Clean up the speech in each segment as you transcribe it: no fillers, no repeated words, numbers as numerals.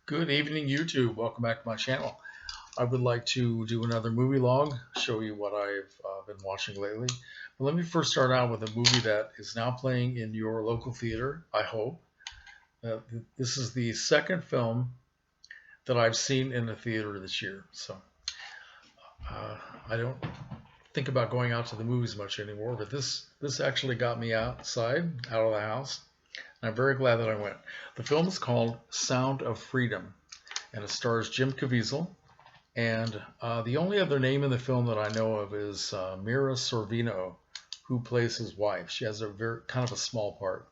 Good evening, YouTube. Welcome back to my channel. I would like to do another movie log, show you what I've been watching lately. But let me first start out with a movie that is now playing in your local theater, I hope. This is the second film that I've seen in the theater this year. So I don't think about going out to the movies much anymore, but this actually got me outside, out of the house. I'm very glad that I went. The film is called Sound of Freedom, and it stars Jim Caviezel. And the only other name in the film that I know of is Mira Sorvino, who plays his wife. She has a very kind of a small part.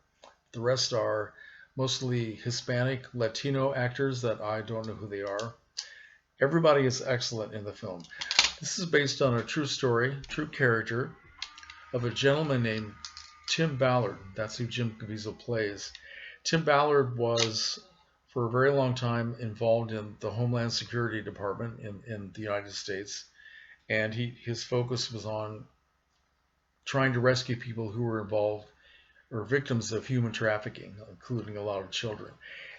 The rest are mostly Hispanic, Latino actors that I don't know who they are. Everybody is excellent in the film. This is based on a true story, true character of a gentleman named Tim Ballard. That's who Jim Caviezel plays. Tim Ballard was, for a very long time, involved in the Homeland Security Department in the United States. And his focus was on trying to rescue people who were involved or victims of human trafficking, including a lot of children.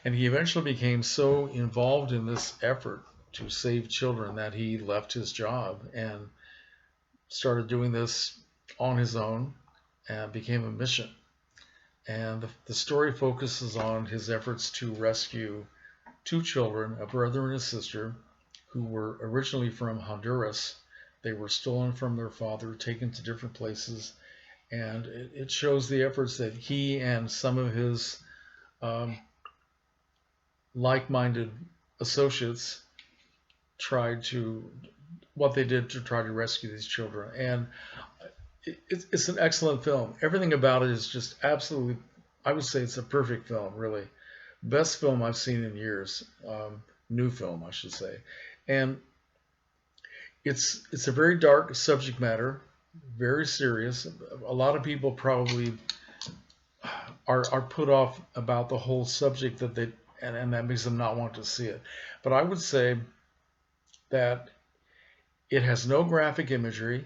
And he eventually became so involved in this effort to save children that he left his job and started doing this on his own and became a mission. And the story focuses on his efforts to rescue two children, a brother and a sister, who were originally from Honduras. They were stolen from their father, taken to different places, and it shows the efforts that he and some of his like-minded associates what they did to try to rescue these children. And it's an excellent film. Everything about it is just absolutely, I would say it's a perfect film, really. Best film I've seen in years. New film, I should say. And it's a very dark subject matter, very serious. A lot of people probably are put off about the whole subject and that makes them not want to see it. But I would say that it has no graphic imagery.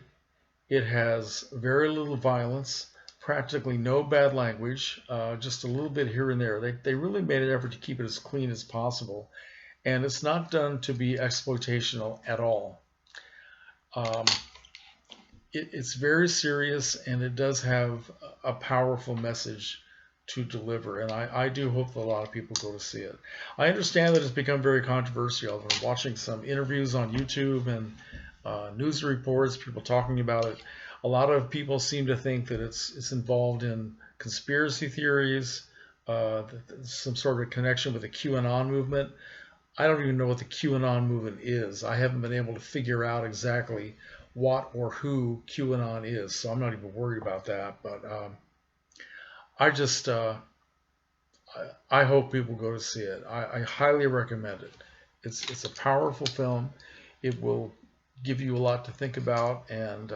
It has very little violence, practically no bad language, just a little bit here and there. They really made an effort to keep it as clean as possible. And it's not done to be exploitational at all. It's very serious, and it does have a powerful message to deliver. And I do hope that a lot of people go to see it. I understand that it's become very controversial. I've been watching some interviews on YouTube and news reports, people talking about it. A lot of people seem to think that it's involved in conspiracy theories, some sort of connection with the QAnon movement. I don't even know what the QAnon movement is. I haven't been able to figure out exactly what or who QAnon is, so I'm not even worried about that. But I hope people go to see it. I highly recommend it. It's a powerful film. It will give you a lot to think about. And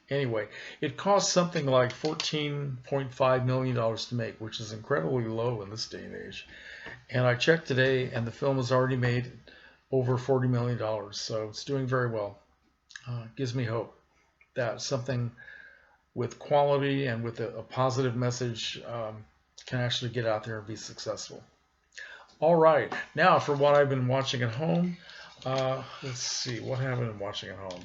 anyway, it cost something like $14.5 million to make, which is incredibly low in this day and age. And I checked today, and the film has already made over $40 million, so it's doing very well. Gives me hope that something with quality and with a positive message can actually get out there and be successful. All right, now for what I've been watching at home. Let's see, what have I been watching at home?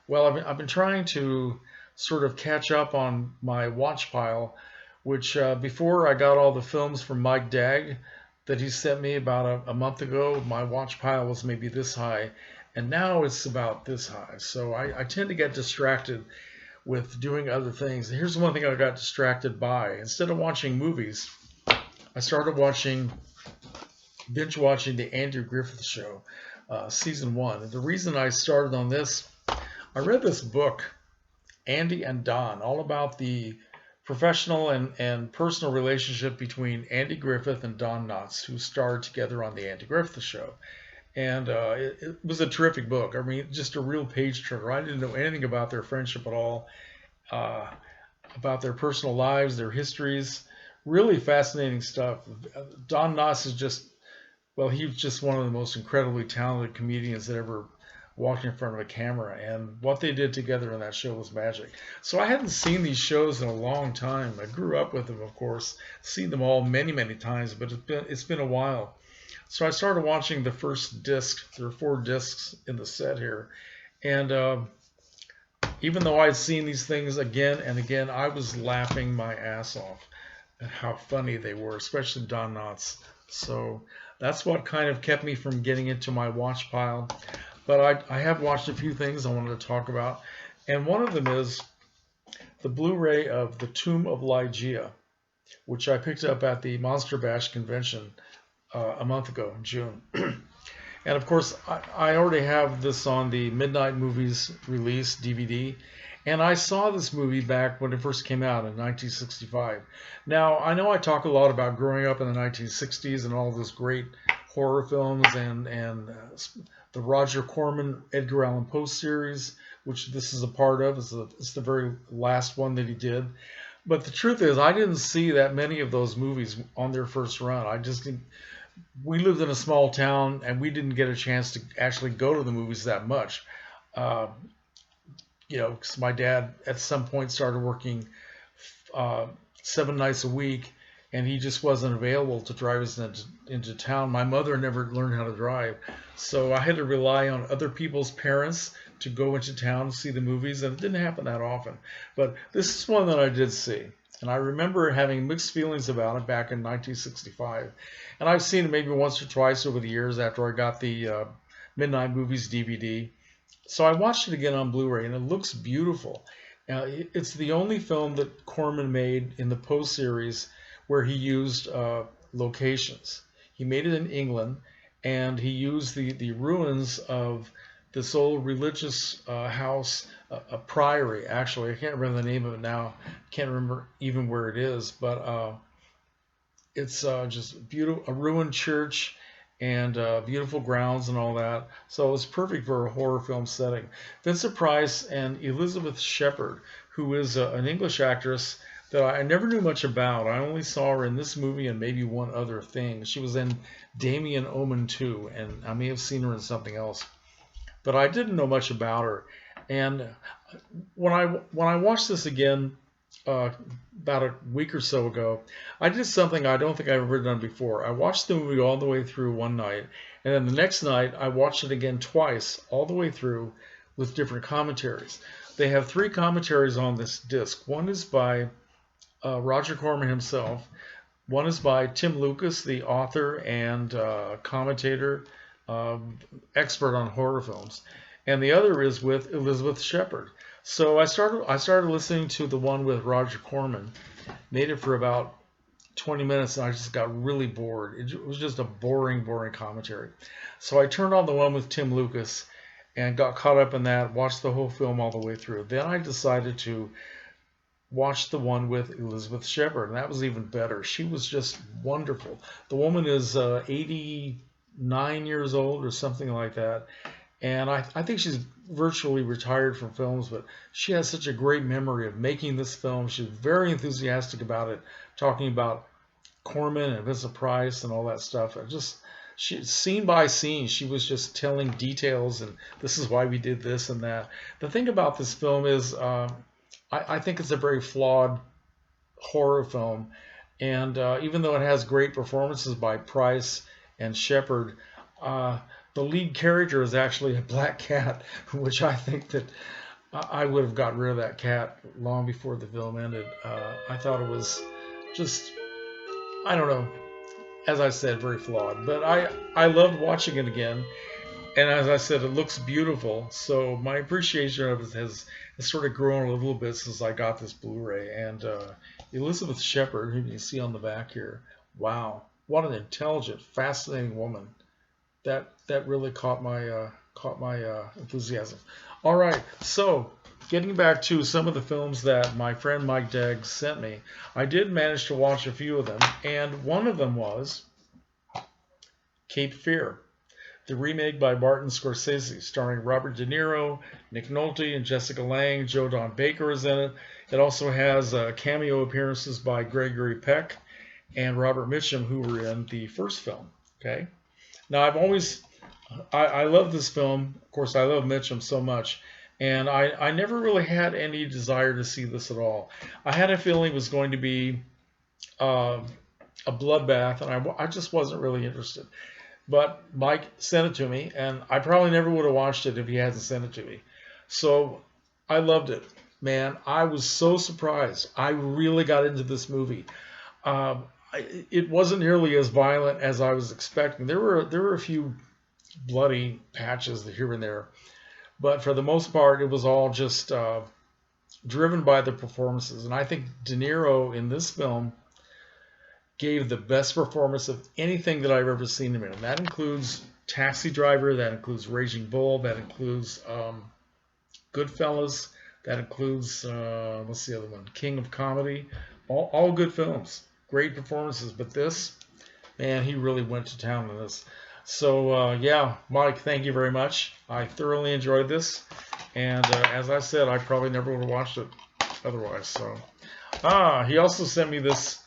Well, I've been trying to sort of catch up on my watch pile, which before I got all the films from Mike Dagg that he sent me about a month ago, my watch pile was maybe this high, and now it's about this high. So I tend to get distracted with doing other things. And here's one thing I got distracted by. Instead of watching movies, I started binge watching the Andy Griffith Show. Season 1. And the reason I started on this, I read this book, Andy and Don, all about the professional and personal relationship between Andy Griffith and Don Knotts, who starred together on the Andy Griffith Show. And it was a terrific book. I mean, just a real page turner. I didn't know anything about their friendship at all, about their personal lives, their histories. Really fascinating stuff. Don Knotts is just, well, he was just one of the most incredibly talented comedians that ever walked in front of a camera, and what they did together in that show was magic. So I hadn't seen these shows in a long time. I grew up with them, of course, seen them all many, many times, but it's been a while. So I started watching the first disc. There are 4 discs in the set here, and even though I'd seen these things again and again, I was laughing my ass off at how funny they were, especially Don Knotts. So that's what kind of kept me from getting into my watch pile. But I have watched a few things I wanted to talk about, and one of them is the Blu-ray of The Tomb of Lygeia, which I picked up at the Monster Bash convention a month ago in June. And of course, I already have this on the Midnight Movies release DVD. And I saw this movie back when it first came out in 1965. Now, I know I talk a lot about growing up in the 1960s and all those great horror films and the Roger Corman Edgar Allan Poe series, which this is a part of. It's the very last one that he did. But the truth is, I didn't see that many of those movies on their first run. We lived in a small town and we didn't get a chance to actually go to the movies that much. Because my dad at some point started working 7 nights a week, and he just wasn't available to drive us into town. My mother never learned how to drive, so I had to rely on other people's parents to go into town to see the movies, and it didn't happen that often. But this is one that I did see, and I remember having mixed feelings about it back in 1965. And I've seen it maybe once or twice over the years after I got the Midnight Movies DVD. So I watched it again on Blu-ray, and it looks beautiful. It's the only film that Corman made in the Poe series where he used locations. He made it in England, and he used the ruins of this old religious house, a priory, actually. I can't remember the name of it now. Can't remember even where it is, but it's just beautiful, a ruined church, and beautiful grounds and all that. So it was perfect for a horror film setting. Vincent Price and Elizabeth Shepard, who is an English actress that I never knew much about. I only saw her in this movie and maybe one other thing. She was in Damien Omen 2, and I may have seen her in something else. But I didn't know much about her. And when I watched this again about a week or so ago, I did something I don't think I've ever done before. I watched the movie all the way through one night, and then the next night I watched it again twice, all the way through, with different commentaries. They have 3 commentaries on this disc. One is by Roger Corman himself. One is by Tim Lucas, the author and commentator, expert on horror films, and the other is with Elizabeth Shepard. So I started listening to the one with Roger Corman. Made it for about 20 minutes, and I just got really bored. It was just a boring commentary. So I turned on the one with Tim Lucas and got caught up in that, watched the whole film all the way through. Then I decided to watch the one with Elizabeth Shepard, and that was even better. She was just wonderful. The woman is 89 years old or something like that, and I think she's virtually retired from films, but she has such a great memory of making this film. She's very enthusiastic about it, talking about Corman and Vincent Price and all that stuff. Scene by scene, she was just telling details, and this is why we did this and that. The thing about this film is I think it's a very flawed horror film, and even though it has great performances by Price and Shepard, the lead character is actually a black cat, which I think that I would have got rid of that cat long before the film ended. I thought it was just, I don't know, as I said, very flawed. But I loved watching it again. And as I said, it looks beautiful. So my appreciation of it has sort of grown a little bit since I got this Blu-ray. And Elizabeth Shepard, who you can see on the back here, wow, what an intelligent, fascinating woman. That really caught my enthusiasm. All right, so getting back to some of the films that my friend Mike Degg sent me, I did manage to watch a few of them, and one of them was Cape Fear, the remake by Martin Scorsese, starring Robert De Niro, Nick Nolte, and Jessica Lange. Joe Don Baker is in it. It also has cameo appearances by Gregory Peck and Robert Mitchum, who were in the first film. Okay. Now, I love this film. Of course, I love Mitchum so much. And I never really had any desire to see this at all. I had a feeling it was going to be a bloodbath, and I just wasn't really interested. but Mike sent it to me, and I probably never would have watched it if he hasn't sent it to me. So I loved it, man. I was so surprised. I really got into this movie. Um, it wasn't nearly as violent as I was expecting. There were a few bloody patches here and there, but for the most part, it was all just driven by the performances. And I think De Niro in this film gave the best performance of anything that I've ever seen him in. And that includes Taxi Driver, that includes Raging Bull, that includes Goodfellas, that includes, what's the other one? King of Comedy. All good films. Great performances. But this, man, he really went to town on this. So, yeah, Mike, thank you very much. I thoroughly enjoyed this. And as I said, I probably never would have watched it otherwise. So, he also sent me this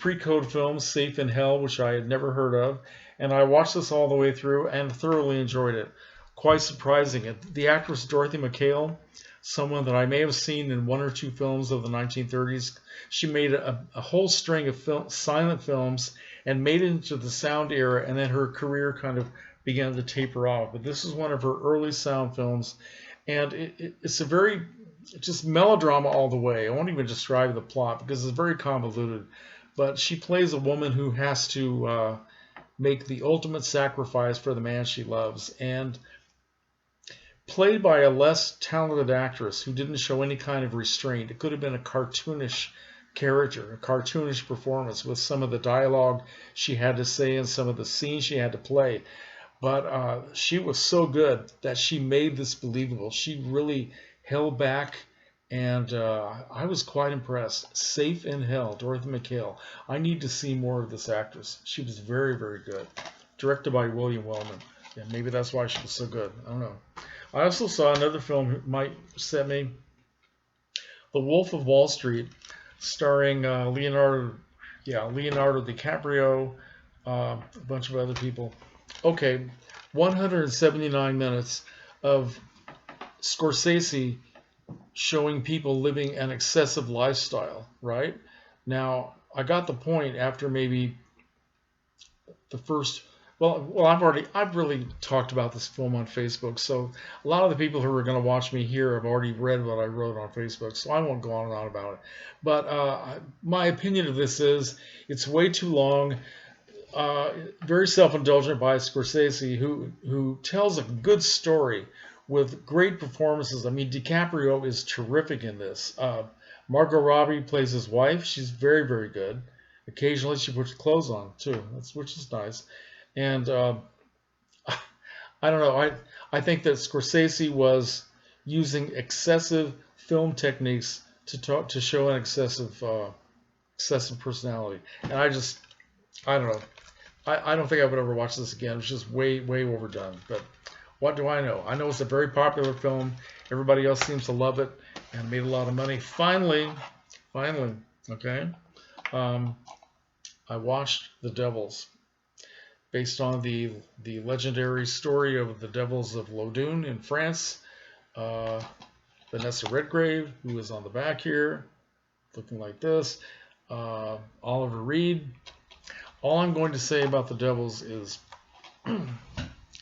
pre-code film, Safe in Hell, which I had never heard of. And I watched this all the way through and thoroughly enjoyed it. Quite surprising. The actress Dorothy McHale, someone that I may have seen in one or two films of the 1930s, she made a whole string of silent films and made it into the sound era, and then her career kind of began to taper off. But this is one of her early sound films, and it's a very just melodrama all the way. I won't even describe the plot because it's very convoluted. But she plays a woman who has to make the ultimate sacrifice for the man she loves, and played by a less talented actress who didn't show any kind of restraint. It could have been a cartoonish character, a cartoonish performance with some of the dialogue she had to say and some of the scenes she had to play. But she was so good that she made this believable. She really held back, and I was quite impressed. Safe in Hell, Dorothy McHale. I need to see more of this actress. She was very, very good. Directed by William Wellman. Yeah, maybe that's why she was so good. I don't know. I also saw another film Mike sent me, The Wolf of Wall Street, starring Leonardo DiCaprio, a bunch of other people. Okay, 179 minutes of Scorsese showing people living an excessive lifestyle, right? Now, I got the point after maybe the first. Well, I've really talked about this film on Facebook, so a lot of the people who are going to watch me here have already read what I wrote on Facebook, so I won't go on and on about it. But my opinion of this is it's way too long. Very self-indulgent by Scorsese, who tells a good story with great performances. I mean, DiCaprio is terrific in this. Margot Robbie plays his wife. She's very, very good. Occasionally, she puts clothes on too, which is nice. And I don't know. I think that Scorsese was using excessive film techniques to show an excessive personality. And I don't know. I don't think I would ever watch this again. It's just way, way overdone. But what do I know? I know it's a very popular film. Everybody else seems to love it and made a lot of money. Finally, okay. I watched The Devils, based on the legendary story of the Devils of Lodun in France. Vanessa Redgrave, who is on the back here, looking like this. Oliver Reed. All I'm going to say about The Devils is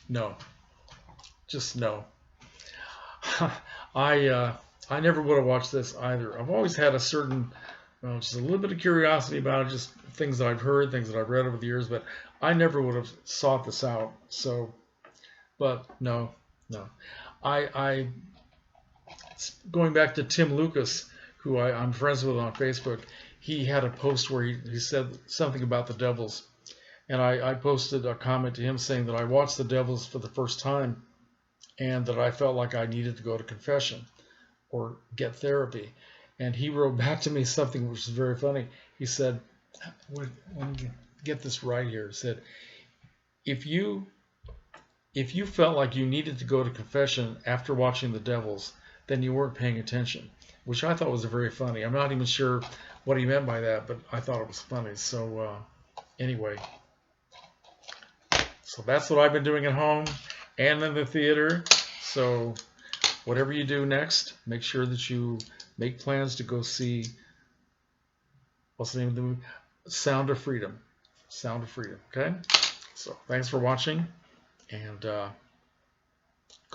no. Just no. I never would have watched this either. I've always had a certain, just a little bit of curiosity about it, just things that I've heard, things that I've read over the years, but I never would have sought this out. So, but no. I going back to Tim Lucas, who I'm friends with on Facebook. He had a post where he said something about The Devils, and I posted a comment to him saying that I watched The Devils for the first time and that I felt like I needed to go to confession or get therapy. And he wrote back to me something which is very funny. He said, let me get this right here. He said, if you felt like you needed to go to confession after watching The Devils, then you weren't paying attention, which I thought was very funny. I'm not even sure what he meant by that, but I thought it was funny. So anyway, so that's what I've been doing at home and in the theater. So whatever you do next, make sure that you make plans to go see, what's the name of the movie? Sound of Freedom. Sound of Freedom, okay? So thanks for watching, and go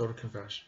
to confession.